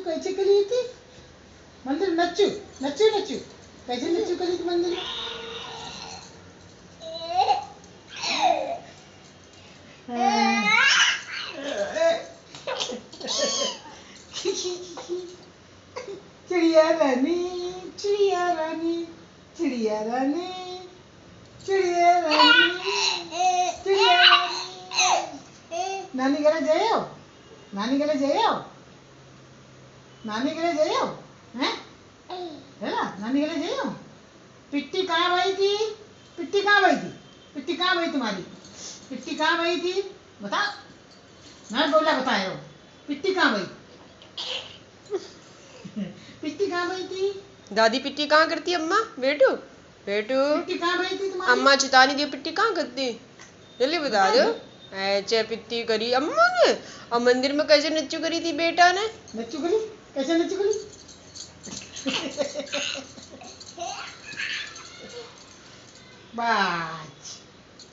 कैसे करी थी मंदिर नच्चू नच्चू नच्चू कैसे नच्चू करी थी मंदिर में चिड़िया रानी चिड़िया रानी चिड़िया रानी चिड़िया रानी चिड़िया रानी नानी घरे जाओ नानी घरे जाओ नानी घरे जाओ हैं है नानी घरे जाओ पिट्टी कहाँ भाई थी पिट्टी कहाँ भाई थी पिट्टी कहाँ भाई तुम्हारी पिट्टी कहाँ भाई थी बता मैं बोला बताए पिट्टी कहाँ भाई पिट्टी कहाँ भाई थी दादी पिट्टी कहाँ करती अम्मा बेटू बेटू पिट्टी कहाँ भाई थी तुम्हारी अम्मा चितानी दी पिट्टी कहाँ करती जल्दी बता दो ऐसे पिट्टी करी अम्मा ने और मंदिर में कैसे नच्चू करी थी बेटा ने नच्चू करी कैसे नच्चू करी बाज